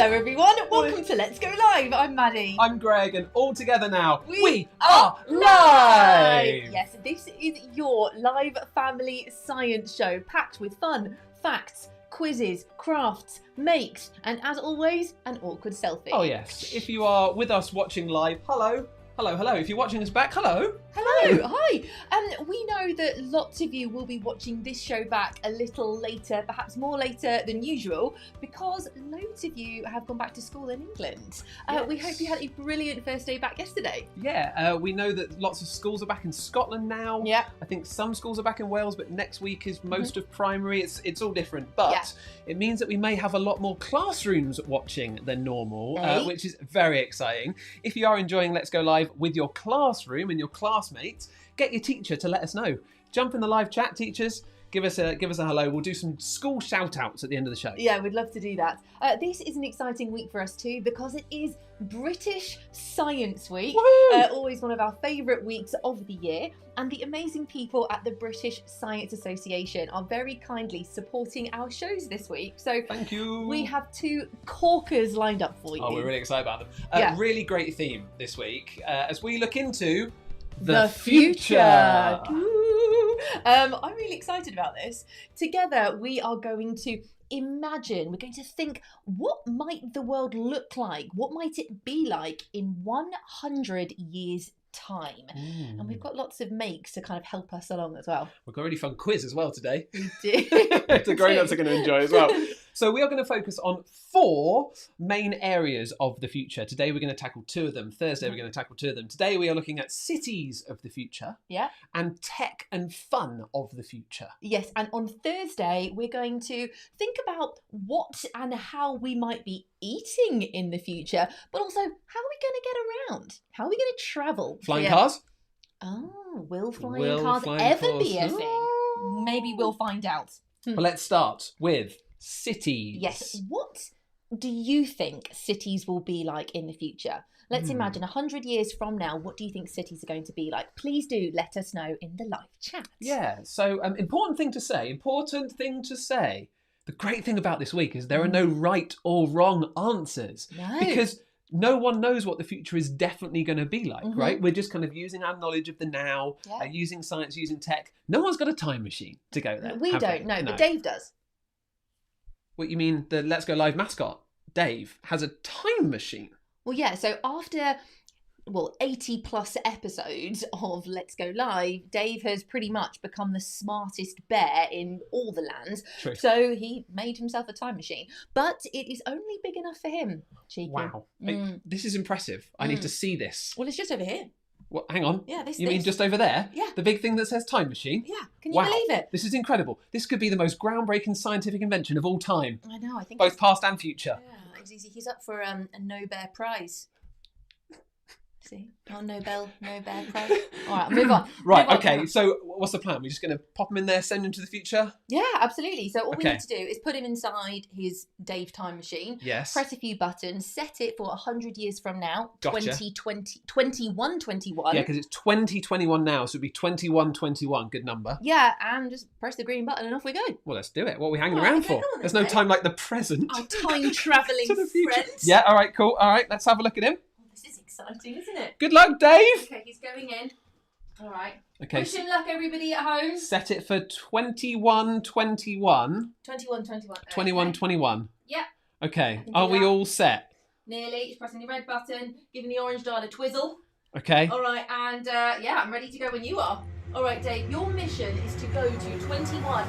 Hello everyone, welcome to Let's Go Live. I'm Maddie. I'm Greg, and all together now, we are live! Yes, this is your live family science show packed with fun, facts, quizzes, crafts, makes, and as always, an awkward selfie. Oh yes, if you are with us watching live, hello. Hello, hello. If you're watching us back, hello. Hello, hi. We know that lots of you will be watching this show back a little later, perhaps more later than usual, because loads of you have gone back to school in England. Yes. We hope you had a brilliant first day back yesterday. Yeah, we know that lots of schools are back in Scotland now. Yeah. I think some schools are back in Wales, but next week is most of primary. It's all different, but it means that we may have a lot more classrooms watching than normal, which is very exciting. If you are enjoying Let's Go Live with your classroom and your classmates, get your teacher to let us know. Jump in the live chat, teachers. Give us a hello. We'll do some school shout outs at the end of the show. Yeah, we'd love to do that. This is an exciting week for us too, because it is British Science Week. Always one of our favourite weeks of the year. And the amazing people at the British Science Association are very kindly supporting our shows this week. So thank you. We have two corkers lined up for you. Oh, we're really excited about them. Really great theme this week as we look into the future. I'm really excited about this. Together, we are going to imagine, we're going to think, what might the world look like? What might it be like in 100 years' time? And we've got lots of makes to kind of help us along as well. We've got a really fun quiz as well today. We do. The grown-ups are going to enjoy as well. So we are going to focus on 4 main areas of the future. Today we're going to tackle 2 of them. Thursday we're going to tackle 2 of them. Today we are looking at cities of the future. Yeah. And tech and fun of the future. Yes, and on Thursday we're going to think about what and how we might be eating in the future, but also how are we going to get around? How are we going to travel? Flying cars? Oh, will flying cars ever be a thing? Maybe we'll find out. But let's start with cities. Yes. What do you think cities will be like in the future? Let's imagine 100 years from now, what do you think cities are going to be like? Please do let us know in the live chat. Yeah, so important thing to say. The great thing about this week is there are no right or wrong answers. No. Because no one knows what the future is definitely going to be like, right? We're just kind of using our knowledge of the now, using science, using tech. No one's got a time machine to go there. We don't, no, but Dave does. What, you mean the Let's Go Live mascot, Dave, has a time machine? Well, yeah, so after 80 plus episodes of Let's Go Live, Dave has pretty much become the smartest bear in all the lands. True. So he made himself a time machine, but it is only big enough for him. Cheeky. Wow. This is impressive. I need to see this. Well, it's just over here. What? Hang on. Yeah, this. You mean just over there? Yeah. The big thing that says time machine? Yeah. Can you believe it? This is incredible. This could be the most groundbreaking scientific invention of all time. I know. I think both past and future. Yeah, he's up for a Nobel Prize. See? Oh, Nobel Prize. All right, move on. Right, okay. So what's the plan? We're just going to pop him in there, send him to the future? Yeah, absolutely. So all we need to do is put him inside his Dave time machine. Yes. Press a few buttons, set it for 100 years from now. Gotcha. 2121. Yeah, because it's 2021 now, so it'd be 2121. Good number. Yeah, and just press the green button and off we go. Well, let's do it. What are we hanging around for? There's no time like the present. Our time-travelling friend. Yeah, all right, cool. All right, let's have a look at him. This is exciting, isn't it? Good luck, Dave. Okay, he's going in. All right. Okay. Wish him luck, everybody at home. Set it for 2121. 2121. 2121. Yeah. Okay. Are we all set? Nearly. He's pressing the red button, giving the orange dial a twizzle. Okay. All right, and yeah, I'm ready to go when you are. All right, Dave, your mission is to go to 21. Find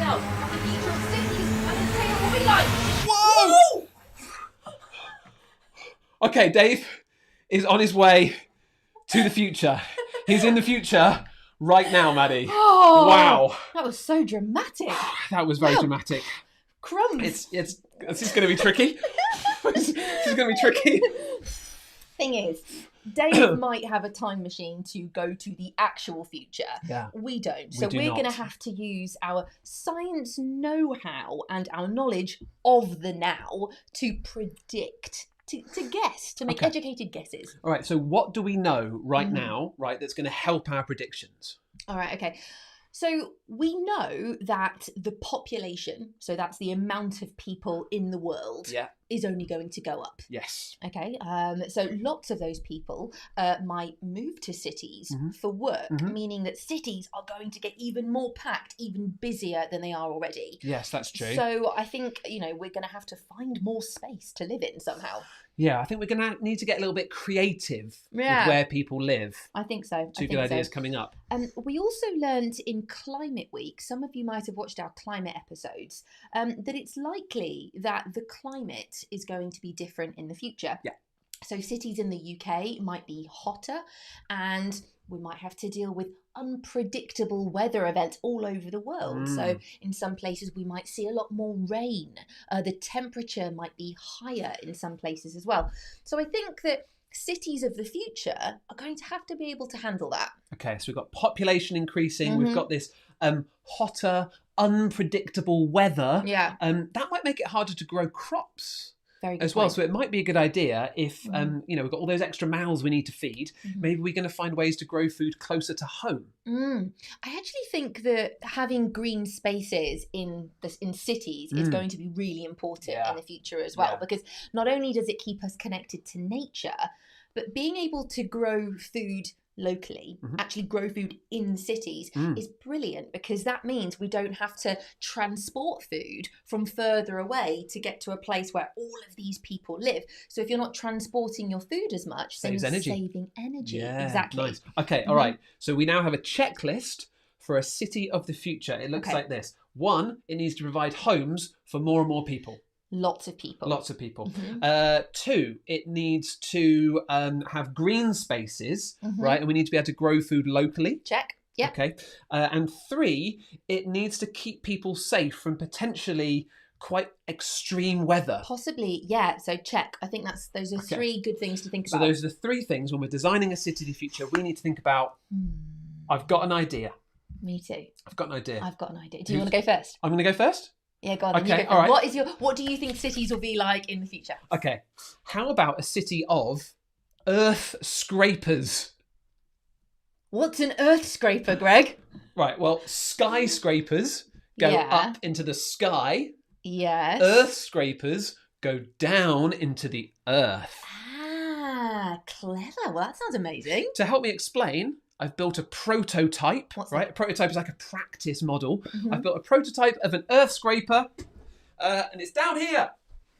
out what the future of cities and the tale will be like. Whoa! Okay, Dave is on his way to the future. He's in the future right now, Maddie. Oh, wow. That was so dramatic. That was very dramatic. Crumbs. This is going to be tricky. This is going to be tricky. Thing is, Dave might have a time machine to go to the actual future. Yeah. We don't. So we're going to have to use our science know-how and our knowledge of the now to predict, to guess, to make educated guesses. All right, so what do we know right now, right, that's going to help our predictions? All right, okay. So we know that the population, so that's the amount of people in the world, is only going to go up. Yes. Okay. So lots of those people might move to cities for work, meaning that cities are going to get even more packed, even busier than they are already. Yes, that's true. So I think, we're going to have to find more space to live in somehow. Yeah, I think we're going to need to get a little bit creative with where people live. I think so. Two good ideas coming up. We also learned in Climate Week, some of you might have watched our climate episodes, that it's likely that the climate is going to be different in the future. Yeah. So cities in the UK might be hotter, and we might have to deal with unpredictable weather events all over the world. So in some places we might see a lot more rain. The temperature might be higher in some places as well. So I think that cities of the future are going to have to be able to handle that. Okay, so we've got population increasing. We've got this hotter, unpredictable weather. Yeah. That might make it harder to grow crops. Very good as well. point. So it might be a good idea if, we've got all those extra mouths we need to feed. Maybe we're going to find ways to grow food closer to home. I actually think that having green spaces in cities is going to be really important in the future as well, because not only does it keep us connected to nature, but being able to grow food locally, actually grow food in cities is brilliant, because that means we don't have to transport food from further away to get to a place where all of these people live. So if you're not transporting your food as much, then you're saving energy. Yeah, exactly. Nice. Okay, all right. So we now have a checklist for a city of the future. It looks like this. 1, it needs to provide homes for more and more people. Lots of people. 2, it needs to have green spaces, right? And we need to be able to grow food locally. Check. Yeah. Okay. And 3, it needs to keep people safe from potentially quite extreme weather. Possibly, yeah. So check. I think those are 3 good things to think about. So those are the 3 things when we're designing a city of the future we need to think about. I've got an idea. Me too. I've got an idea. Do you want to go first? I'm going to go first? Yeah, go on. Okay, all right. What do you think cities will be like in the future? Okay. How about a city of EarthScrapers? What's an EarthScraper, Greg? Right, well, skyscrapers go up into the sky. Yes. EarthScrapers go down into the earth. Ah, clever. Well, that sounds amazing. To help me explain, I've built a prototype. What's right? that? A prototype is like a practice model. I've built a prototype of an EarthScraper, and it's down here.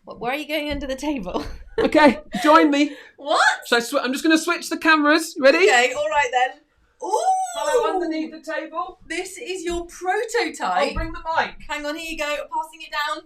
Where are you going under the table? Okay, join me. What? So I'm just going to switch the cameras. Ready? Okay, all right then. Ooh! Hello, underneath the table. This is your prototype. I'll bring the mic. Hang on, here you go. Passing it down.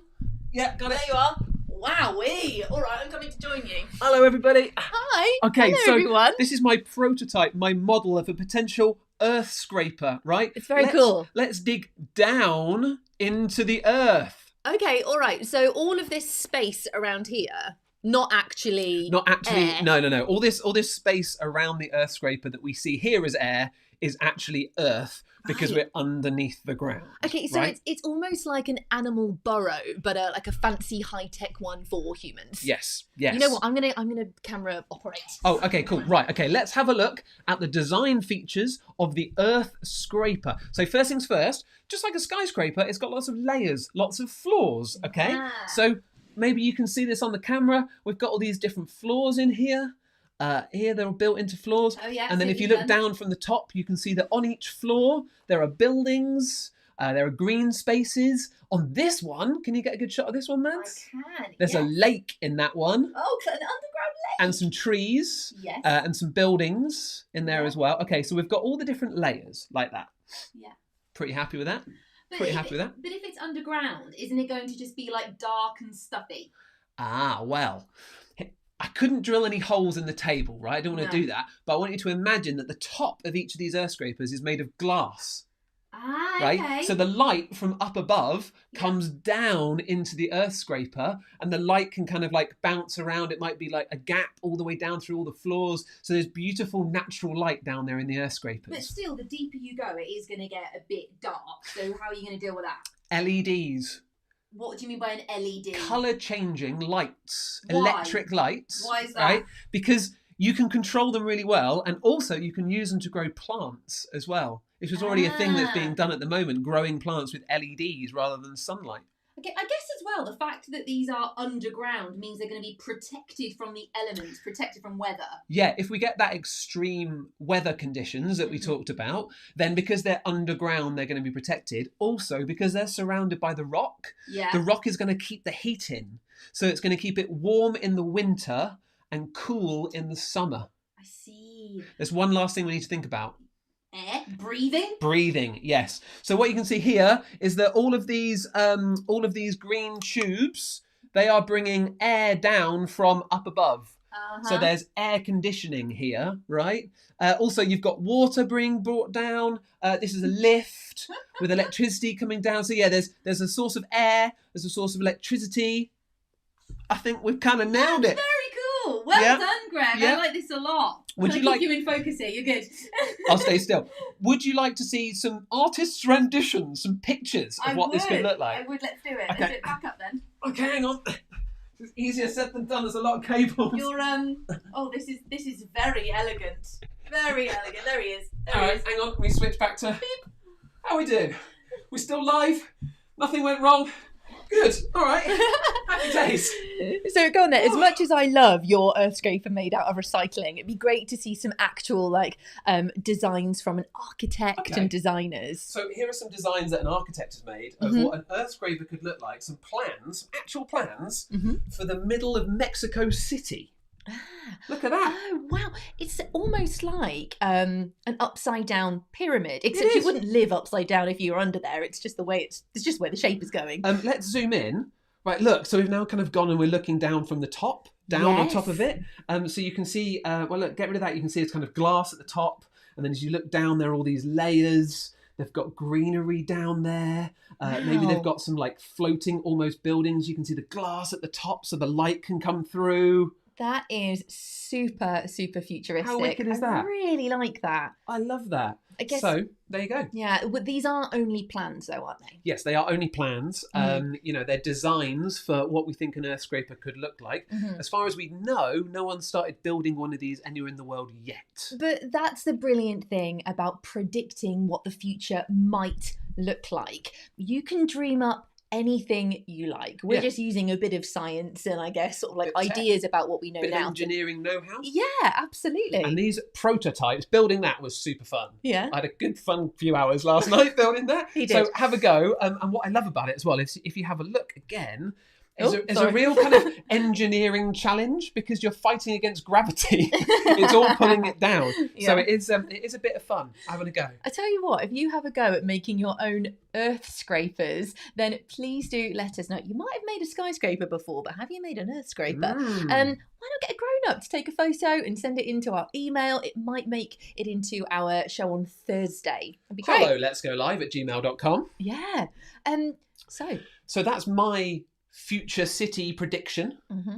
Yeah, got it. There you are. Wowee. All right, I'm coming to join you. Hello, everybody. Hi. Okay, hello, so everyone. This is my prototype, my model of a potential EarthScraper, right? It's very cool. Let's dig down into the earth. Okay, all right. So all of this space around here, not actually air. No. All this space around the EarthScraper that we see here as air is actually earth, because we're underneath the ground. Okay, so it's almost like an animal burrow, but like a fancy high-tech one for humans. Yes. You know what? I'm gonna camera operate. Oh, okay, cool. Right, okay. Let's have a look at the design features of the EarthScraper. So first things first, just like a skyscraper, it's got lots of layers, lots of floors. Okay, so maybe you can see this on the camera. We've got all these different floors in here. Here they're built into floors. Oh, yeah, and then if you look down from the top, you can see that on each floor there are buildings, there are green spaces. On this one, can you get a good shot of this one, Mads? I can. There's a lake in that one. Oh, an underground lake. And some trees. Yes. And some buildings in there as well. Okay, so we've got all the different layers like that. Yeah. Pretty happy with that? But if it's underground, isn't it going to just be like dark and stuffy? Ah, well, I couldn't drill any holes in the table, right? I don't want to do that. But I want you to imagine that the top of each of these EarthScrapers is made of glass. Ah, right? okay. So the light from up above comes down into the EarthScraper, and the light can kind of like bounce around. It might be like a gap all the way down through all the floors. So there's beautiful natural light down there in the EarthScrapers. But still, the deeper you go, it is going to get a bit dark. So how are you going to deal with that? LEDs. What do you mean by an LED? Colour changing lights. Why? Electric lights. Why is that? Right? Because you can control them really well, and also you can use them to grow plants as well. This was already a thing that's being done at the moment, growing plants with LEDs rather than sunlight. Okay, I guess as well, the fact that these are underground means they're going to be protected from the elements, protected from weather. Yeah, if we get that extreme weather conditions that we talked about, then because they're underground, they're going to be protected. Also, because they're surrounded by the rock, the rock is going to keep the heat in. So it's going to keep it warm in the winter and cool in the summer. I see. There's one last thing we need to think about. Air? Breathing? Breathing, yes. So what you can see here is that all of these green tubes, they are bringing air down from up above. So there's air conditioning here, right? Also, you've got water being brought down. This is a lift with electricity coming down. So yeah, there's a source of air, there's a source of electricity. I think we've kind of nailed it. Very cool. Well done, Greg. Yeah. I like this a lot. Would you keep you in focus here? You're good. I'll stay still. Would you like to see some artists' renditions, some pictures of what this could look like? I would. Let's do it. Okay. Let's do it back up then. Okay, hang on. It's easier said than done. There's a lot of cables. You're Oh, this is very elegant. Very elegant. There he is. All right, hang on. We switch back to. Beep. How we doing? We're still live. Nothing went wrong. Good. All right. Happy days. So go on then. As much as I love your EarthScraper made out of recycling, it'd be great to see some actual designs from an architect and designers. So here are some designs that an architect has made of what an EarthScraper could look like. Some plans, actual plans for the middle of Mexico City. Look at that. Oh, wow. It's almost like an upside down pyramid, except you wouldn't live upside down if you were under there. It's just the way it's just where the shape is going. Let's zoom in. Right, look, so we've now kind of gone and we're looking down from the top, on top of it. So you can see, well, look, get rid of that. You can see it's kind of glass at the top. And then as you look down, there are all these layers. They've got greenery down there. Maybe they've got some like floating almost buildings. You can see the glass at the top so the light can come through. That is super, super futuristic. How wicked is that? I really like that. I love that. I guess, so, there you go. Yeah, but these are only plans though, aren't they? Yes, they are only plans. They're designs for what we think an EarthScraper could look like. As far as we know, no one started building one of these anywhere in the world yet. But that's the brilliant thing about predicting what the future might look like. You can dream up anything you like. We're just using a bit of science and I guess sort of like ideas about what we know bit now. Of engineering know-how. Yeah, absolutely. And these prototypes, building that was super fun. Yeah. I had a good fun few hours last night building that. He did. So have a go. And what I love about it as well is if you have a look again, it's a real kind of engineering challenge because you're fighting against gravity. It's all pulling it down. Yeah. So it is a bit of fun having a go. I tell you what, if you have a go at making your own EarthScrapers, then please do let us know. You might have made a skyscraper before, but have you made an EarthScraper? Why not get a grown-up to take a photo and send it into our email? It might make it into our show on Thursday. That'd be great. helloletsgolive@gmail.com. Yeah. So that's my future city prediction.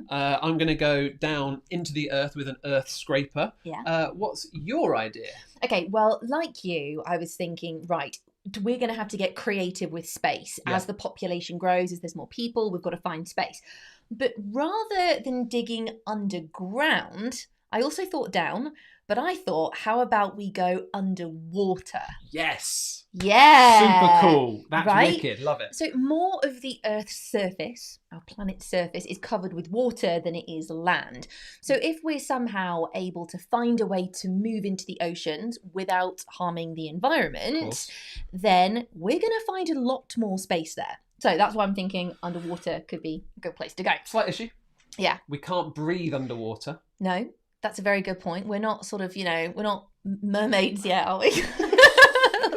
I'm going to go down into the earth with an EarthScraper. Yeah. What's your idea? Okay, well, like you, I was thinking, right, we're going to have to get creative with space. As the population grows, as there's more people, we've got to find space. But rather than digging underground, I also thought down, but I thought, how about we go underwater? Yes. Yeah. Super cool. That's wicked. Love it. So more of the Earth's surface, our planet's surface, is covered with water than it is land. So if we're somehow able to find a way to move into the oceans without harming the environment, then we're going to find a lot more space there. So that's why I'm thinking underwater could be a good place to go. Slight issue. Yeah. We can't breathe underwater. No, that's a very good point. We're not sort of, we're not mermaids yet, are we?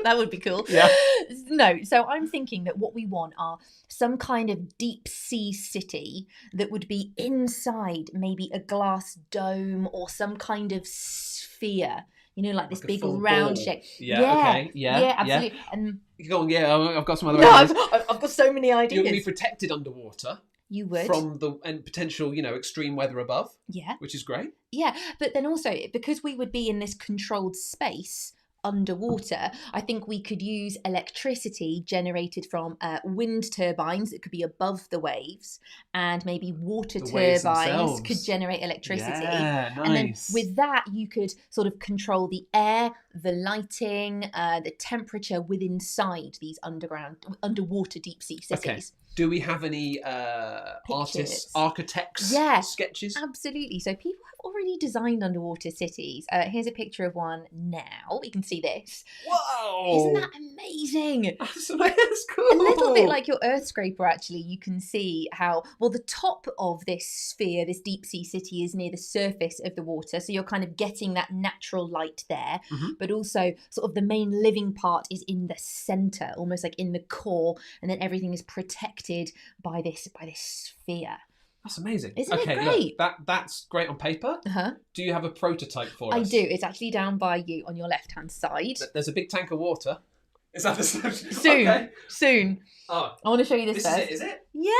That would be cool. Yeah. No, so I'm thinking that what we want are some kind of deep sea city that would be inside maybe a glass dome or some kind of sphere. Like this big round shape. Okay. Yeah, absolutely. And go on, I've got some other ideas. I've got so many ideas. You're going to be protected underwater. You would. From the potential, extreme weather above. Yeah. Which is great. Yeah, but then also, because we would be in this controlled space, underwater, I think we could use electricity generated from wind turbines that could be above the waves, and maybe water turbines could generate electricity. Yeah, nice. And then with that, you could sort of control the air, the lighting, the temperature within inside these underwater deep sea cities. Okay. Do we have any artists, architects, sketches? Absolutely. So people have already designed underwater cities. Here's a picture of one now. You can see this. Whoa! Isn't that amazing? That's cool. A little bit like your EarthScraper, actually. You can see how, well, the top of this sphere, this deep sea city, is near the surface of the water. So you're kind of getting that natural light there. Mm-hmm. But also sort of the main living part is in the center, almost like in the core. And then everything is protected by this sphere. That's amazing. Isn't it great? Look, that's great on paper. Do you have a prototype for us? I do. It's actually down by you on your left-hand side. There's a big tank of water. Is that the soon? Okay. Soon. Oh, I want to show you this first. Is it? Yes.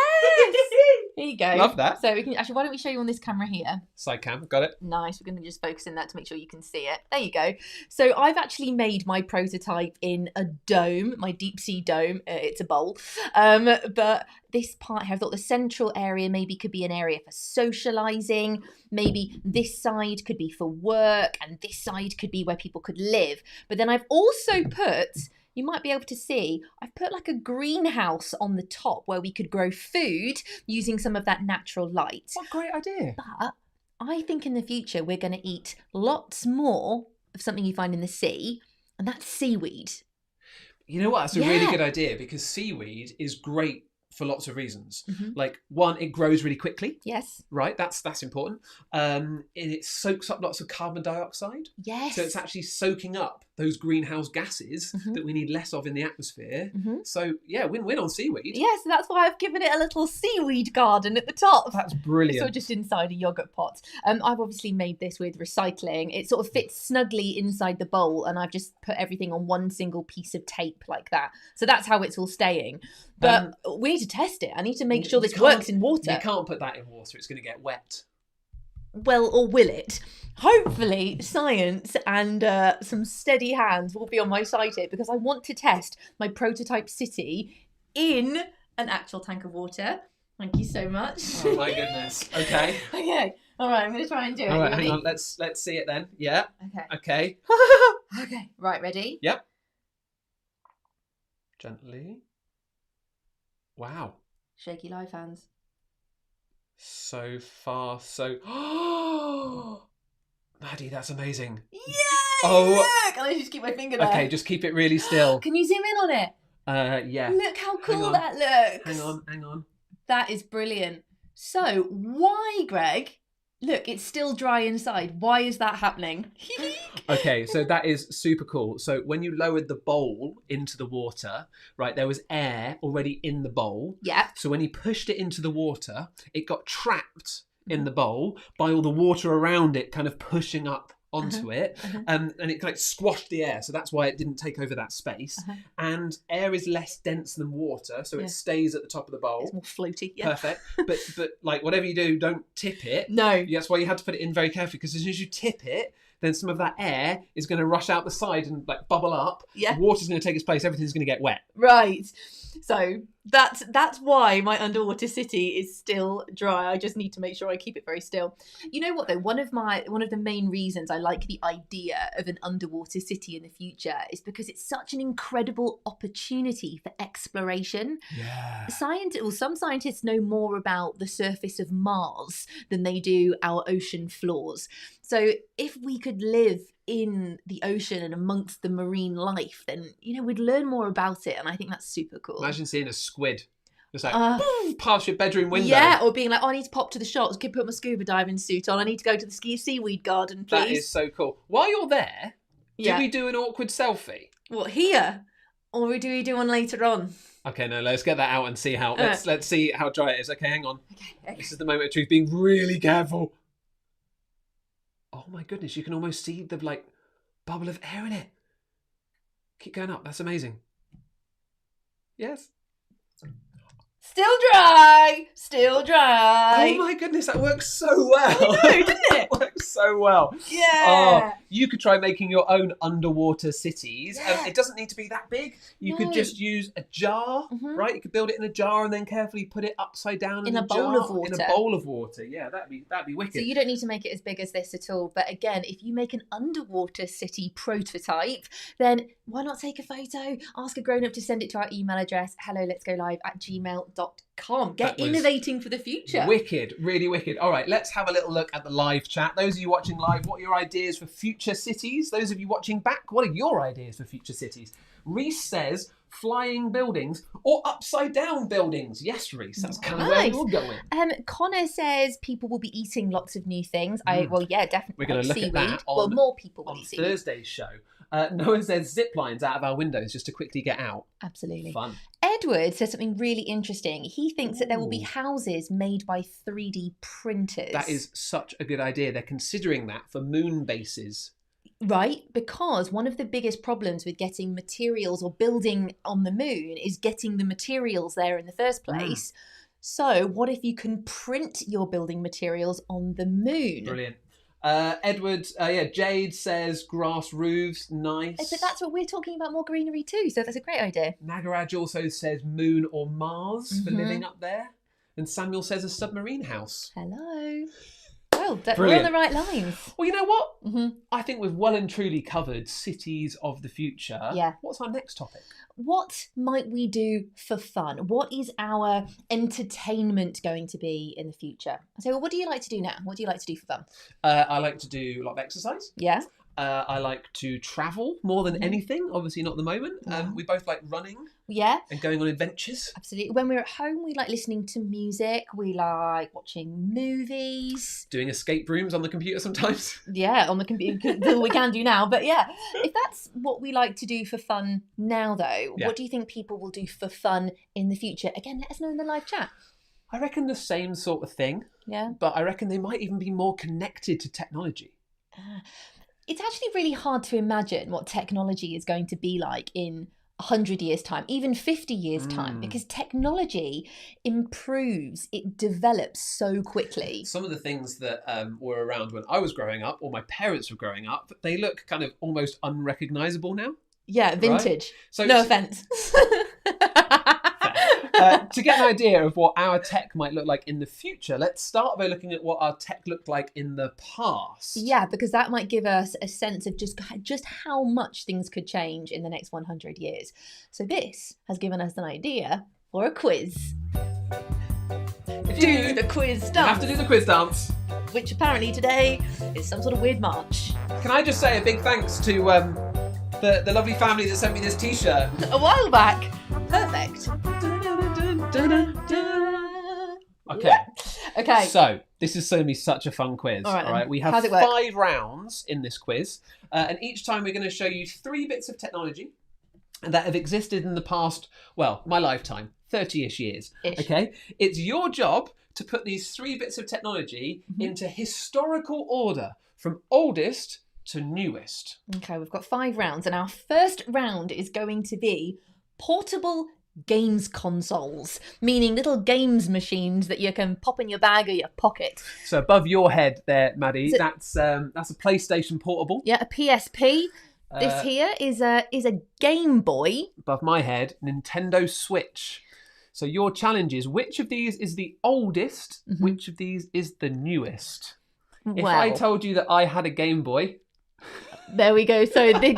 Here you go. Love that. So we can actually. Why don't we show you on this camera here? Side cam. Got it. Nice. We're going to just focus in that to make sure you can see it. There you go. So I've actually made my prototype in a dome, my deep sea dome. It's a bowl. But this part here, I thought the central area maybe could be an area for socializing. Maybe this side could be for work, and this side could be where people could live. But then I've also put, you might be able to see, I've put like a greenhouse on the top where we could grow food using some of that natural light. What a great idea. But I think in the future we're going to eat lots more of something you find in the sea, and that's seaweed. You know what? That's a really good idea, because seaweed is great for lots of reasons. Like, one, it grows really quickly. Yes. Right, that's important. And it soaks up lots of carbon dioxide. Yes. So it's actually soaking up those greenhouse gases that we need less of in the atmosphere. So yeah, win-win on seaweed. Yes, so that's why I've given it a little seaweed garden at the top. That's brilliant. So just inside a yogurt pot. I've obviously made this with recycling. It sort of fits snugly inside the bowl, and I've just put everything on one single piece of tape like that. So that's how it's all staying. But we need to test it. I need to make sure this works in water. You can't put that in water. It's going to get wet. Well, or will it? Hopefully, science and some steady hands will be on my side here, because I want to test my prototype city in an actual tank of water. Thank you so much. Oh my goodness. Okay. Okay. All right. I'm going to try and do it. All right. Hang on. Let's see it then. Yeah. Okay. Okay. Okay. Right. Ready? Yep. Gently. Wow. Shaky live hands. So far, so... Maddie, that's amazing. Yay! Oh, look! I just keep my finger there. Okay, just keep it really still. Can you zoom in on it? Yeah. Look how cool that looks. Hang on. That is brilliant. So, why, Greg? Look, it's still dry inside. Why is that happening? Okay, so that is super cool. So when you lowered the bowl into the water, right, there was air already in the bowl. Yeah. So when you pushed it into the water, it got trapped in the bowl by all the water around it kind of pushing up onto it, and it like squashed the air, so that's why it didn't take over that space. And air is less dense than water, so it stays at the top of the bowl. It's more floaty. Perfect. But like, whatever you do, don't tip it. No. That's why you had to put it in very carefully, because as soon as you tip it, then some of that air is going to rush out the side and like bubble up. Yeah. The water's going to take its place. Everything's going to get wet. Right. So that's why my underwater city is still dry. I just need to make sure I keep it very still. You know what though? One of the main reasons I like the idea of an underwater city in the future is because it's such an incredible opportunity for exploration. Yeah. Some scientists know more about the surface of Mars than they do our ocean floors. So if we could live in the ocean and amongst the marine life, then, we'd learn more about it. And I think that's super cool. Imagine seeing a squid. Just like, past your bedroom window. Yeah, or being like, I need to pop to the shops, put my scuba diving suit on. I need to go to the seaweed garden, please. That is so cool. While you're there, do we do an awkward selfie? What, here? Or do we do one later on? Okay, no, let's get that out and see how. Let's see how dry it is. Okay, hang on. Okay. This is the moment of truth. Being really careful. Oh my goodness, you can almost see the bubble of air in it. Keep going up. That's amazing. Yes. Still dry, still dry. Oh my goodness, that works so well. I know, didn't it? It works so well. Yeah. You could try making your own underwater cities. Yeah. It doesn't need to be that big. You could just use a jar, right? You could build it in a jar and then carefully put it upside down in a bowl jar, of water. In a bowl of water. Yeah, that'd be wicked. So you don't need to make it as big as this at all. But again, if you make an underwater city prototype, then why not take a photo? Ask a grown-up to send it to our email address, helloletsgolive@gmail.com. Get innovating for the future. Wicked, really wicked. All right, let's have a little look at the live chat. Those of you watching live, what are your ideas for future cities? Those of you watching back, what are your ideas for future cities? Reese says flying buildings or upside down buildings. Yes, Reese, that's kind of where you're going. Connor says people will be eating lots of new things. Definitely. We're going to look seaweed. at that on, more people will eat seaweed. Thursday's show. Noah says zip lines out of our windows just to quickly get out. Absolutely. Fun. Edward says something really interesting. He thinks that there will be houses made by 3D printers. That is such a good idea. They're considering that for moon bases. Right, because one of the biggest problems with getting materials or building on the moon is getting the materials there in the first place. So what if you can print your building materials on the moon? Brilliant. Edward, Jade says grass roofs, nice. But that's what we're talking about, more greenery too, so that's a great idea. Nagaraj also says moon or Mars for living up there. And Samuel says a submarine house. Hello. Well, we're on the right lines. Well, you know what? I think we've well and truly covered cities of the future. Yeah. What's our next topic? What might we do for fun? What is our entertainment going to be in the future? So, what do you like to do now? What do you like to do for fun? I like to do a lot of exercise. Yeah. I like to travel more than anything. Obviously not at the moment. We both like running. Yeah. And going on adventures. Absolutely. When we're at home, we like listening to music. We like watching movies. Doing escape rooms on the computer sometimes. Yeah, on the computer. We can do now. But yeah, if that's what we like to do for fun now, though, what do you think people will do for fun in the future? Again, let us know in the live chat. I reckon the same sort of thing. Yeah. But I reckon they might even be more connected to technology. It's actually really hard to imagine what technology is going to be like in 100 years' time, even 50 years' time, because technology improves, it develops so quickly. Some of the things that were around when I was growing up, or my parents were growing up, they look kind of almost unrecognisable now. Yeah, vintage. Right? So, no offence. To get an idea of what our tech might look like in the future, let's start by looking at what our tech looked like in the past. Yeah, because that might give us a sense of just how much things could change in the next 100 years. So this has given us an idea for a quiz. Do the quiz dance. You have to do the quiz dance. Which apparently today is some sort of weird march. Can I just say a big thanks to the lovely family that sent me this t-shirt a while back. Perfect. Okay. So this is going to be such a fun quiz. All right. We have 5 rounds in this quiz, and each time we're going to show you 3 bits of technology that have existed in the past. Well, my lifetime, 30-ish years. Okay. It's your job to put these 3 bits of technology into historical order from oldest to newest. Okay, we've got 5 rounds, and our first round is going to be portable games consoles, meaning little games machines that you can pop in your bag or your pocket. So above your head there, Maddie, that's a PlayStation Portable. Yeah, a PSP. This here is a Game Boy. Above my head, Nintendo Switch. So your challenge is, which of these is the oldest? Which of these is the newest? If I told you that I had a Game Boy. There we go. So the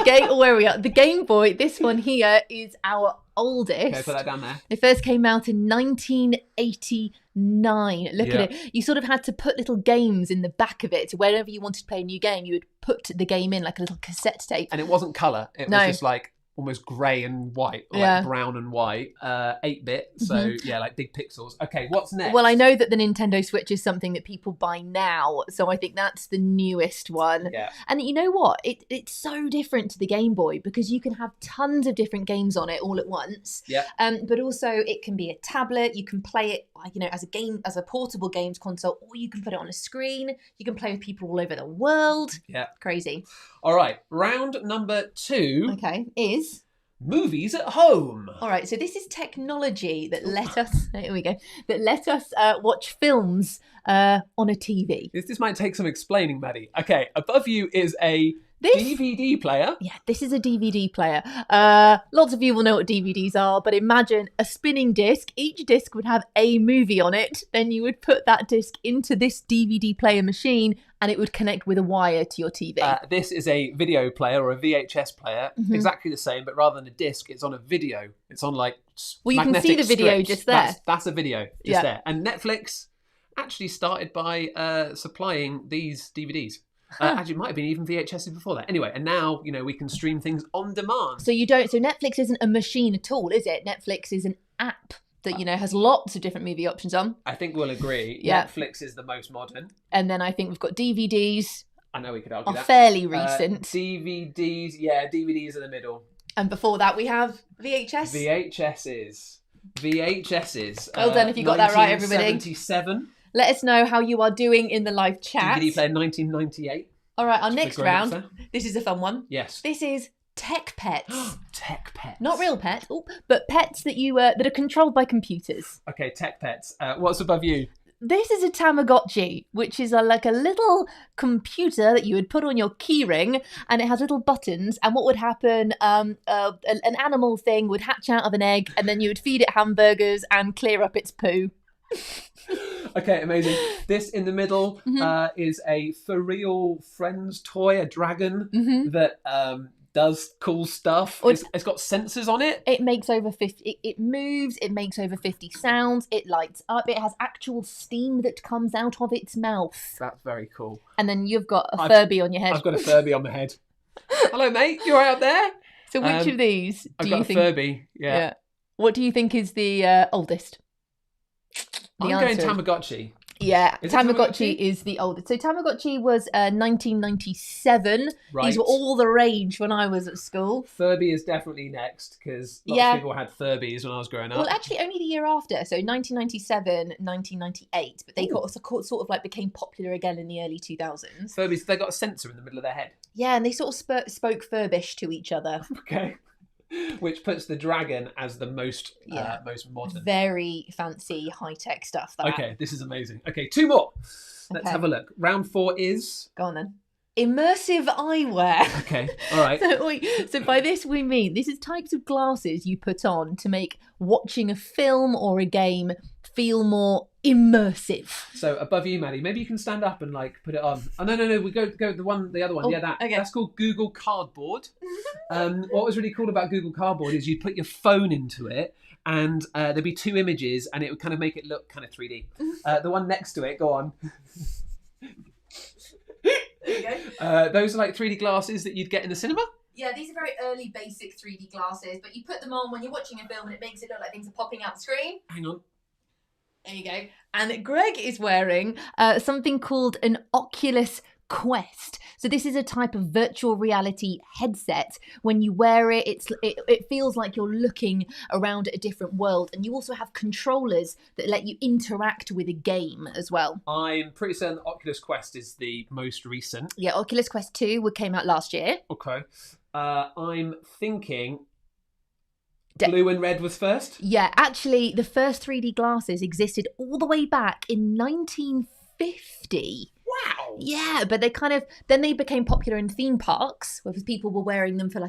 the Game Boy, this one here is our oldest. Okay, put that down there. It first came out in 1989. Look at it. You sort of had to put little games in the back of it. Whenever you wanted to play a new game, you would put the game in like a little cassette tape. And it wasn't colour. It was just like almost grey and white, or like brown and white, 8-bit. So like big pixels. Okay, what's next? Well, I know that the Nintendo Switch is something that people buy now, so I think that's the newest one. Yeah. And you know what? It's so different to the Game Boy because you can have tons of different games on it all at once. Yeah. But also it can be a tablet. You can play it, as a game, as a portable games console, or you can put it on a screen. You can play with people all over the world. Yeah. Crazy. All right, round number 2. Okay, is movies at home. All right, so this is technology that let us, here we go, that let us watch films on a TV. This might take some explaining, Maddie. Okay, above you is a DVD player. Yeah, this is a DVD player. Lots of you will know what DVDs are, but imagine a spinning disc. Each disc would have a movie on it. Then you would put that disc into this DVD player machine and it would connect with a wire to your TV. This is a video player or a VHS player. Exactly the same, but rather than a disc, it's on a video. It's on like well, you can see the video strips. just there. That's a video just there. And Netflix actually started by supplying these DVDs. Actually, it might have been even VHS before that. Anyway, and now, we can stream things on demand. So Netflix isn't a machine at all, is it? Netflix is an app that, has lots of different movie options on. I think we'll agree. Yeah. Netflix is the most modern. And then I think we've got DVDs. I know we could argue that. Fairly recent. DVDs are in the middle. And before that we have VHS. VHSs. Well done if you got that right, everybody. 1977. Let us know how you are doing in the live chat. DVD player 1998. All right, our next round. This is a fun one. Yes. This is tech pets. Tech pets. Not real pets, but pets that that are controlled by computers. Okay, tech pets. What's above you? This is a Tamagotchi, which is like a little computer that you would put on your keyring, and it has little buttons. And what would happen? An animal thing would hatch out of an egg, and then you would feed it hamburgers and clear up its poo. Okay, amazing. This in the middle is a for real friend's toy, a dragon that does cool stuff. It's got sensors on it. It makes over 50. It moves. It makes over 50 sounds. It lights up. It has actual steam that comes out of its mouth. That's very cool. And then you've got a Furby on your head. I've got a Furby on my head. Hello, mate. You all right up there? So which of these do you think? I've got a Furby. Yeah. What do you think is the oldest? I'm going Tamagotchi. Yeah, Tamagotchi is the oldest. So Tamagotchi was 1997. Right. These were all the rage when I was at school. Furby is definitely next because lots of people had Furbies when I was growing up. Well, actually, only the year after. So 1997, 1998. But they sort of like became popular again in the early 2000s. Furbies, they got a sensor in the middle of their head. Yeah, and they sort of spoke Furbish to each other. Okay. Which puts the dragon as the most modern. Very fancy, high-tech stuff. Okay, this is amazing. Okay, 2 more. Let's have a look. Round 4 is... Go on then. Immersive eyewear. Okay, all right. So by this we mean, this is types of glasses you put on to make watching a film or a game feel more immersive. So above you, Maddie, maybe you can stand up and put it on. Oh no, we go the other one. Yeah, that. Okay. That's called Google Cardboard. What was really cool about Google Cardboard is you'd put your phone into it and there'd be 2 images and it would kind of make it look kind of 3D. The one next to it, go on. There you go. Those are like 3D glasses that you'd get in the cinema? Yeah, these are very early basic 3D glasses, but you put them on when you're watching a film and it makes it look like things are popping out the screen. Hang on. There you go. And Greg is wearing something called an Oculus Quest. So this is a type of virtual reality headset. When you wear it, it feels like you're looking around at a different world. And you also have controllers that let you interact with a game as well. I'm pretty certain the Oculus Quest is the most recent. Yeah, Oculus Quest 2 came out last year. Okay. I'm thinking... Blue and red was first? Yeah, actually, the first 3D glasses existed all the way back in 1950. Wow. Yeah, but then they became popular in theme parks, where people were wearing them for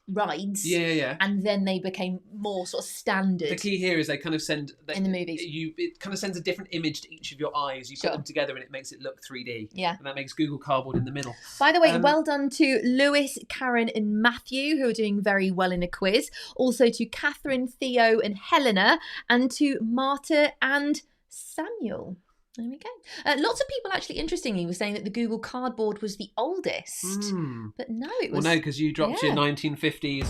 rides. Yeah. And then they became more sort of standard. The key here is they kind of send... in the movies. It kind of sends a different image to each of your eyes. You put them together and it makes it look 3D. Yeah. And that makes Google Cardboard in the middle. By the way, well done to Lewis, Karen and Matthew, who are doing very well in a quiz. Also to Catherine, Theo and Helena. And to Marta and Samuel. There we go. Lots of people actually, interestingly, were saying that the Google Cardboard was the oldest. But no, it was... Well, no, because you dropped your 1950s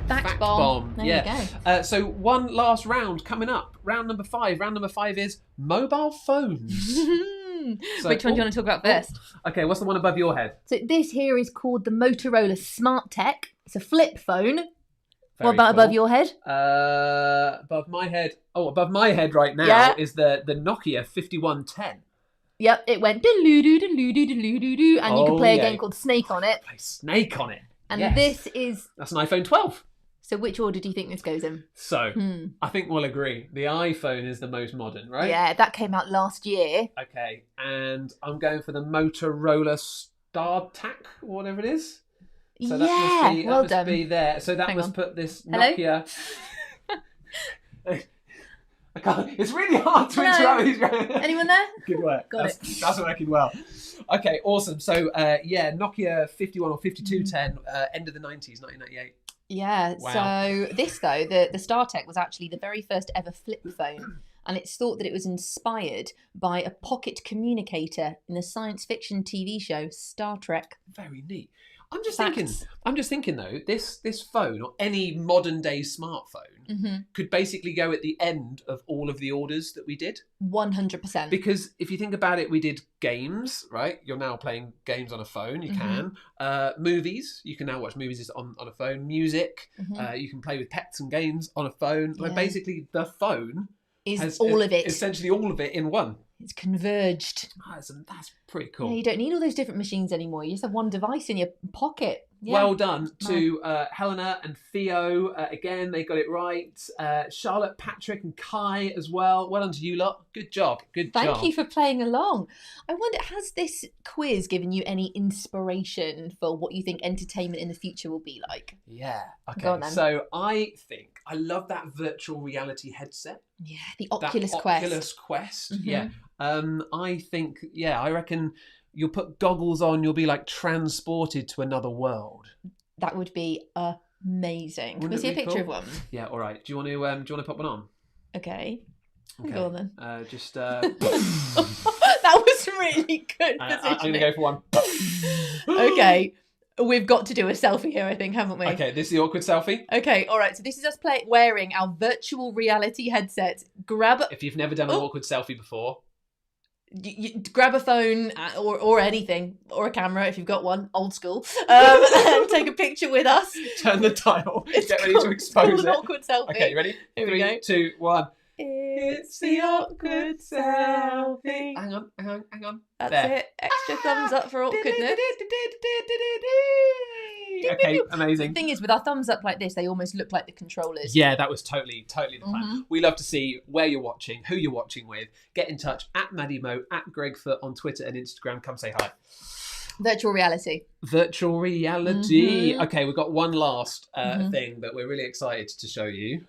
fact bomb. There you go. So one last round coming up. Round number 5. Round number 5 is mobile phones. So, which one do you want to talk about first? Okay, what's the one above your head? So this here is called the Motorola Smart Tech. It's a flip phone. Very what about above your head? Above my head. Oh, above my head right now is the Nokia 5110. Yep, it went do-loo-doo-doo-doo-doo-doo-doo, and you can play a game called Snake on it. Play Snake on it. And this is... That's an iPhone 12. So which order do you think this goes in? So, I think we'll agree. The iPhone is the most modern, right? Yeah, that came out last year. Okay, and I'm going for the Motorola StarTAC, or whatever it is. So that must be there. So that must put this Nokia... I can't, it's really hard to interrupt these. Anyone there? Good work. That's working well. Okay, awesome. So, Nokia 51 or 5210, end of the 90s, 1998. Yeah, wow. So this though, the StarTAC was actually the very first ever flip phone, and it's thought that it was inspired by a pocket communicator in the science fiction TV show Star Trek. Very neat. I'm just thinking though, this phone or any modern day smartphone could basically go at the end of all of the orders that we did. 100%. Because if you think about it, we did games, right? You're now playing games on a phone. You can. Movies. You can now watch movies on a phone. Music. You can play with pets and games on a phone. Like basically the phone is all of it. Essentially all of it in one. It's converged. That's pretty cool. Yeah, you don't need all those different machines anymore. You just have one device in your pocket. Yeah. Well done to Helena and Theo. Again, they got it right. Charlotte, Patrick and Kai as well. Well done to you lot. Good job. Thank you for playing along. I wonder, has this quiz given you any inspiration for what you think entertainment in the future will be like? Yeah. Okay. Go on, then. So I love that virtual reality headset. Yeah, the Oculus Quest. Oculus Quest. Yeah. I reckon you'll put goggles on, you'll be like transported to another world. That would be amazing. Can we see a picture of one? Yeah, all right. Do you want to pop one on? Okay. Go on then. That was really good. I'm going to go for one. Okay. We've got to do a selfie here, I think, haven't we? Okay, this is the awkward selfie. Okay, all right. So this is us wearing our virtual reality headsets. If you've never done an awkward selfie before, you grab a phone or anything, or a camera if you've got one, old school, and take a picture with us. Turn the dial. Get ready to expose it. An awkward selfie. Okay, you ready? Here we go. 3, 2, 1. It's the awkward selfie. Hang on. That's there. it. Extra thumbs up for awkwardness. Okay, amazing. The thing is, with our thumbs up like this, they almost look like the controllers. Yeah, that was totally the plan. We love to see where you're watching, who you're watching with. Get in touch at Maddie Mo, at Gregfoot on Twitter and Instagram. Come say hi. Virtual reality. Okay, we've got one last thing that we're really excited to show you.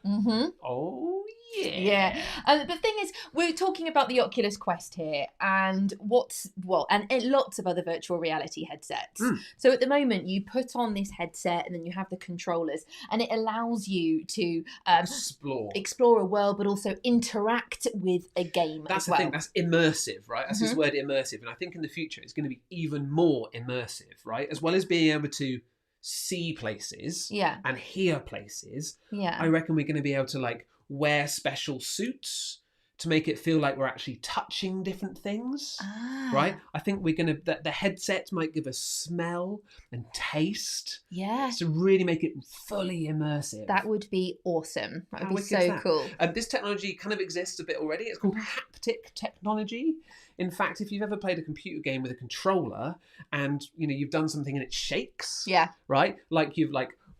Oh, yeah. The thing is, we're talking about the Oculus Quest here and lots of other virtual reality headsets. So at the moment, you put on this headset and then you have the controllers, and it allows you to explore a world, but also interact with a game. That's the thing. That's immersive, right? That's this word, immersive. And I think in the future, it's going to be even more immersive, right? As well as being able to see places and hear places. Yeah. I reckon we're going to be able to wear special suits to make it feel like we're actually touching different things, right? I think the headset might give us smell and taste. Yeah. To really make it fully immersive. That would be awesome. That would be so cool. This technology kind of exists a bit already. It's called haptic technology. In fact, if you've ever played a computer game with a controller and, you've done something and it shakes, right? Like you've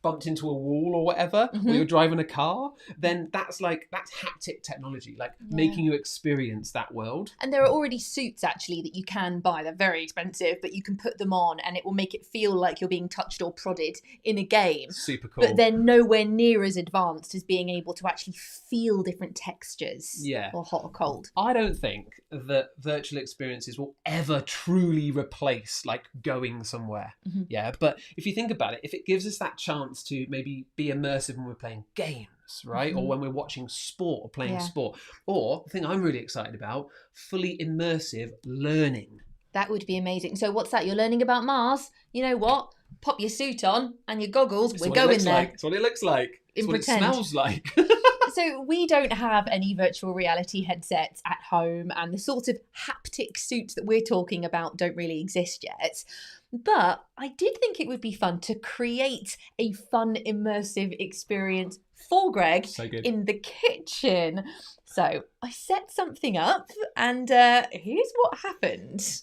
bumped into a wall or whatever, or you're driving a car, then that's haptic technology, making you experience that world. And there are already suits actually that you can buy. They're very expensive, but you can put them on and it will make it feel like you're being touched or prodded in a game. Super cool. But they're nowhere near as advanced as being able to actually feel different textures. Yeah. Or hot or cold. I don't think that virtual experiences will ever truly replace going somewhere. Yeah. But if you think about it, if it gives us that chance to maybe be immersive when we're playing games, right? Or when we're watching sport or playing sport. Or, the thing I'm really excited about, fully immersive learning. That would be amazing. So what's that? You're learning about Mars? You know what? Pop your suit on and your goggles. We're going there. That's what it looks like. It's what it smells like. So we don't have any virtual reality headsets at home, and the sort of haptic suits that we're talking about don't really exist yet. But I did think it would be fun to create a fun, immersive experience for Greg in the kitchen. So I set something up, and here's what happened.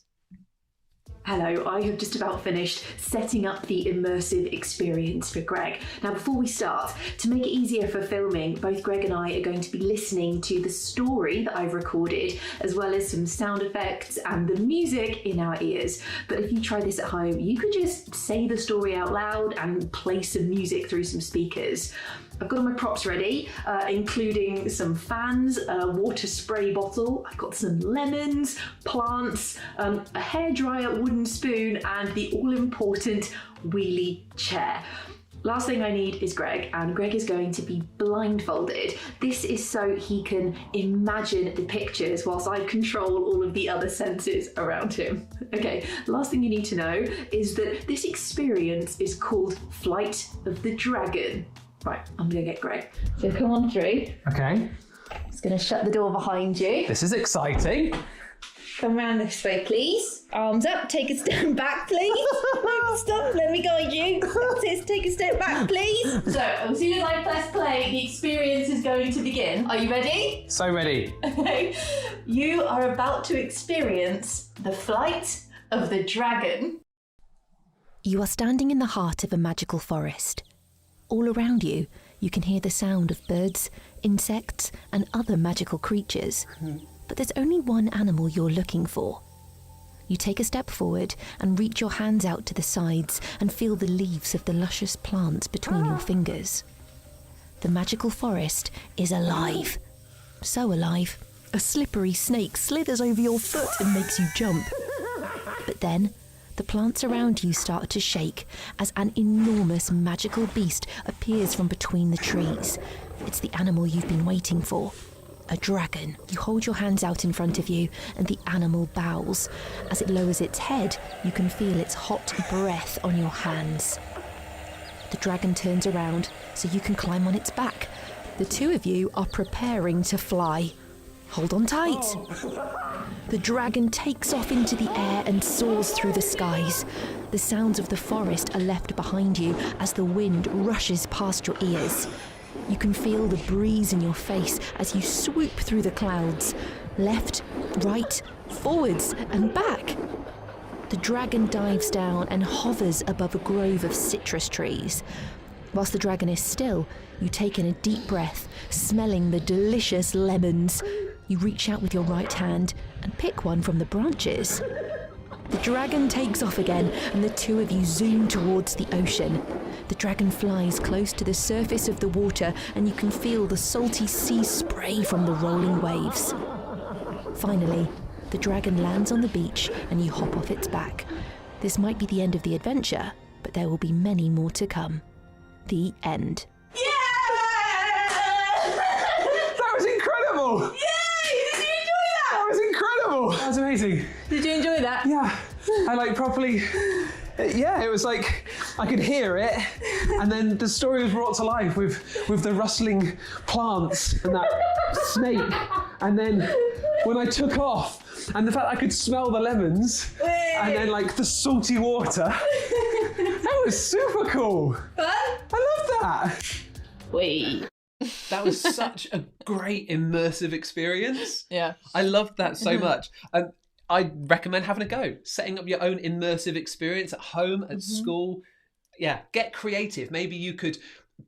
Hello, I have just about finished setting up the immersive experience for Greg. Now, before we start, to make it easier for filming, both Greg and I are going to be listening to the story that I've recorded, as well as some sound effects and the music in our ears. But if you try this at home, you could just say the story out loud and play some music through some speakers. I've got all my props ready, including some fans, a water spray bottle, I've got some lemons, plants, a hairdryer, wooden spoon, and the all-important wheelie chair. Last thing I need is Greg, and Greg is going to be blindfolded. This is so he can imagine the pictures whilst I control all of the other senses around him. Okay, last thing you need to know is that this experience is called Flight of the Dragon. Right, I'm gonna get Greg. So come on through. Okay. Just gonna shut the door behind you. This is exciting. Come around this way, please. Arms up, take a step back, please. Stop, let me guide you. That's it, take a step back, please. So, as soon as I press play, the experience is going to begin. Are you ready? So ready. Okay. You are about to experience the flight of the dragon. You are standing in the heart of a magical forest. All around you, you can hear the sound of birds, insects, and other magical creatures. But there's only one animal you're looking for. You take a step forward and reach your hands out to the sides and feel the leaves of the luscious plants between your fingers. The magical forest is alive. So alive, a slippery snake slithers over your foot and makes you jump. But then, the plants around you start to shake as an enormous magical beast appears from between the trees. It's the animal you've been waiting for. A dragon. You hold your hands out in front of you and the animal bows. As it lowers its head, you can feel its hot breath on your hands. The dragon turns around so you can climb on its back. The two of you are preparing to fly. Hold on tight. The dragon takes off into the air and soars through the skies. The sounds of the forest are left behind you as the wind rushes past your ears. You can feel the breeze in your face as you swoop through the clouds. Left, right, forwards and back. The dragon dives down and hovers above a grove of citrus trees. Whilst the dragon is still, you take in a deep breath, smelling the delicious lemons. You reach out with your right hand and pick one from the branches. The dragon takes off again and the two of you zoom towards the ocean. The dragon flies close to the surface of the water and you can feel the salty sea spray from the rolling waves. Finally, the dragon lands on the beach and you hop off its back. This might be the end of the adventure, but there will be many more to come. The end. That was incredible! That was incredible! That was amazing. Did you enjoy that? Yeah, I properly... Yeah, it was like I could hear it, and then the story was brought to life with the rustling plants and that snake, and then when I took off, and the fact I could smell the lemons, and then the salty water, that was super cool. Fun? I love that. Wait. That was such a great immersive experience. Yeah. I loved that so much. I recommend having a go, setting up your own immersive experience at home, at school. Yeah, get creative. Maybe you could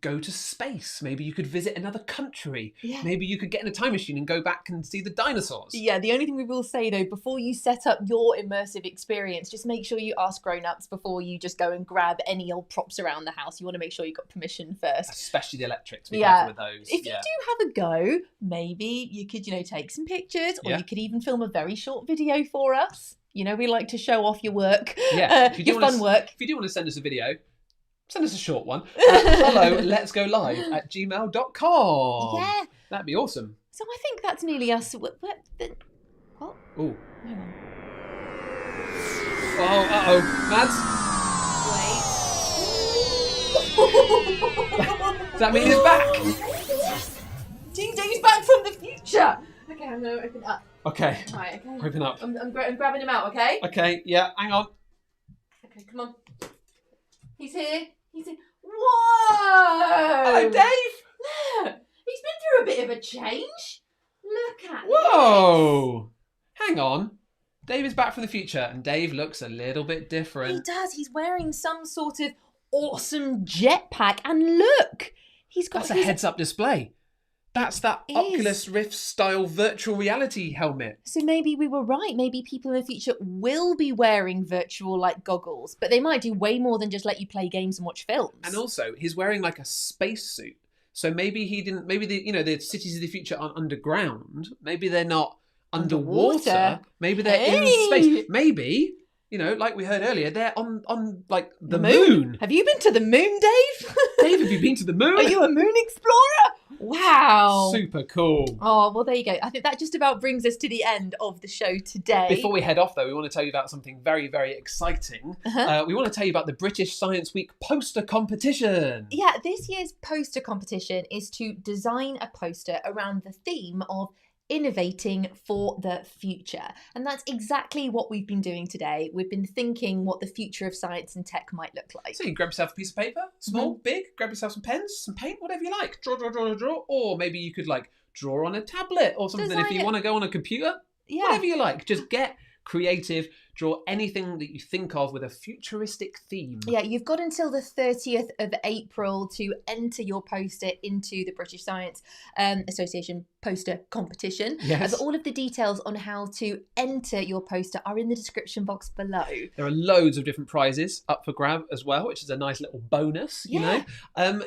go to space. Maybe you could visit another country. Yeah. Maybe you could get in a time machine and go back and see the dinosaurs. Yeah, the only thing we will say though, before you set up your immersive experience, just make sure you ask grown-ups before you just go and grab any old props around the house. You want to make sure you've got permission first. Especially the electrics. Be careful with those. If you do have a go, maybe you could, take some pictures, or you could even film a very short video for us. We like to show off your work. Yeah. Your fun work. If you do want to send us a video, send us a short one. helloletsgolive@gmail.com. Yeah. That'd be awesome. So I think that's nearly us. What? Oh. Hang on. Oh, uh-oh. Mads? Does that mean he's back? Ding Ding's back from the future. Okay, I'm going to open it up. Okay. Right, okay. Open up. I'm grabbing him out, okay? Okay, yeah, hang on. Okay, come on. He's here. Whoa! Hello, Dave! Look! He's been through a bit of a change. Look at him. Whoa! Hang on. Dave is back from the future, and Dave looks a little bit different. He does. He's wearing some sort of awesome jetpack, and look, That's a heads-up display. That's that Oculus Rift style virtual reality helmet. So maybe we were right. Maybe people in the future will be wearing virtual goggles, but they might do way more than just let you play games and watch films. And also, he's wearing like a spacesuit. So maybe he didn't. Maybe the cities of the future aren't underground. Maybe they're not underwater. Maybe they're in space. Maybe. Like we heard earlier, they're on like the moon. Have you been to the moon, Dave? Dave, have you been to the moon? Are you a moon explorer? Wow. Super cool. Oh, well, there you go. I think that just about brings us to the end of the show today. Before we head off, though, we want to tell you about something very, very exciting. We want to tell you about the British Science Week poster competition. Yeah, this year's poster competition is to design a poster around the theme of innovating for the future. And that's exactly what we've been doing today. We've been thinking what the future of science and tech might look like. So you can grab yourself a piece of paper, small, big, grab yourself some pens, some paint, whatever you like. Draw. Or maybe you could draw on a tablet or something if you want to go on a computer. Yeah. Whatever you like. Just get creative. Draw anything that you think of with a futuristic theme. Yeah, you've got until the 30th of April to enter your poster into the British Science Association poster competition. Yes. But all of the details on how to enter your poster are in the description box below. There are loads of different prizes up for grab as well, which is a nice little bonus, you know.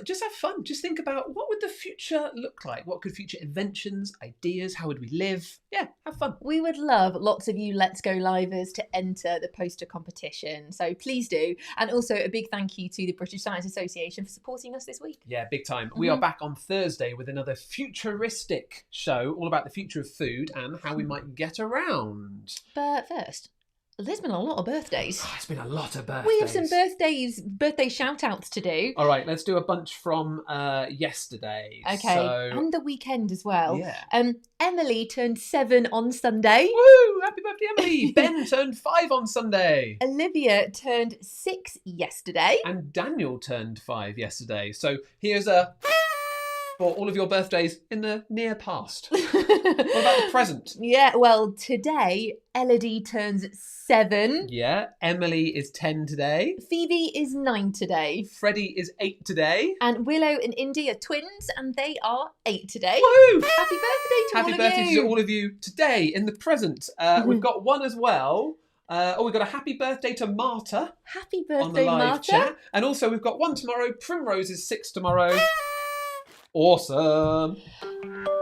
Just have fun. Just think about what would the future look like? What could future inventions, ideas, how would we live? Yeah, have fun. We would love lots of you Let's Go Livers to enter the poster competition. So please do. And also a big thank you to the British Science Association for supporting us this week. Yeah, big time. We are back on Thursday with another futuristic show all about the future of food and how we might get around. But first, there's been a lot of birthdays. Oh, it's been a lot of birthdays. We have some birthday shout-outs to do. All right, let's do a bunch from yesterday. Okay, and the weekend as well. Yeah. Emily turned 7 on Sunday. Woo! Happy birthday, Emily! Ben turned 5 on Sunday. Olivia turned 6 yesterday. And Daniel turned 5 yesterday. So here's a... for all of your birthdays in the near past. What about the present? Yeah, well, today, Elodie turns 7. Yeah, Emily is 10 today. Phoebe is 9 today. Freddie is 8 today. And Willow and Indy are twins, and they are 8 today. Woo! Happy birthday to all of you! Happy birthday to all of you today in the present. We've got one as well. We've got a happy birthday to Marta. Happy birthday, on the live Marta. Chat. And also we've got one tomorrow. Primrose is 6 tomorrow. Awesome.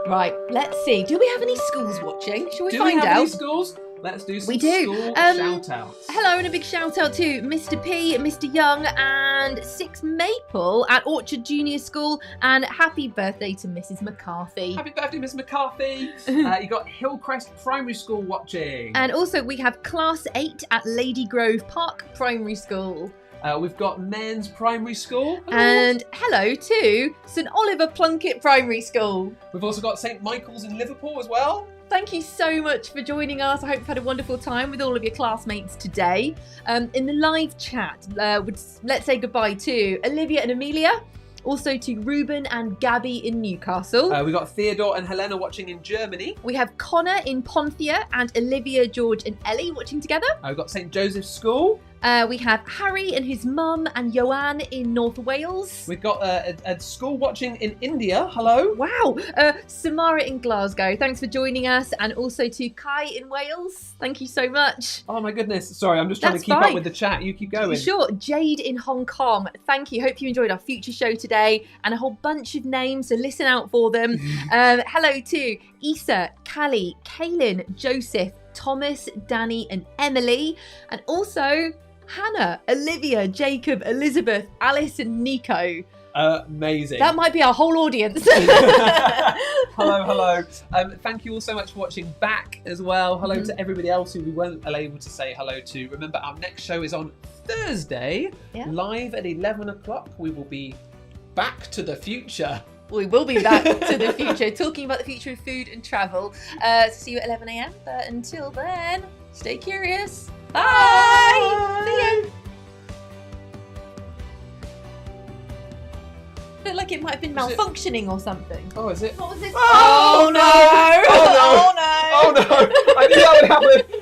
Right, let's see. Do we have any schools watching? Shall we Do find we have out? Any schools? Let's do some school shout-outs. Hello, and a big shout-out to Mr. P, Mr. Young, and 6 Maple at Orchard Junior School, and happy birthday to Mrs. McCarthy. Happy birthday, Miss McCarthy. You got Hillcrest Primary School watching. And also we have Class 8 at Lady Grove Park Primary School. We've got Men's Primary School. And hello to St Oliver Plunkett Primary School. We've also got St Michael's in Liverpool as well. Thank you so much for joining us. I hope you've had a wonderful time with all of your classmates today. In the live chat, let's say goodbye to Olivia and Amelia. Also to Ruben and Gabby in Newcastle. We've got Theodore and Helena watching in Germany. We have Connor in Ponthia and Olivia, George and Ellie watching together. We've got St Joseph's School. We have Harry and his mum and Joanne in North Wales. We've got a school watching in India. Hello. Wow. Samara in Glasgow. Thanks for joining us. And also to Kai in Wales. Thank you so much. Oh my goodness. Sorry, I'm just trying to keep up with the chat. You keep going. Sure. Jade in Hong Kong. Thank you. Hope you enjoyed our future show today. And a whole bunch of names, so listen out for them. Hello to Issa, Callie, Kaylin, Joseph, Thomas, Danny and Emily. And also... Hannah, Olivia, Jacob, Elizabeth, Alice and Nico. Amazing. That might be our whole audience. Hello. Thank you all so much for watching back as well. Hello to everybody else who we weren't able to say hello to. Remember, our next show is on Thursday, live at 11 o'clock. We will be back to the future. We will be back to the future, talking about the future of food and travel. See you at 11 a.m. But until then, stay curious. Bye! See you! Felt like it might have been malfunctioning or something. Oh, is it? What was this? Oh no! Oh no! Oh no! I knew that would happen!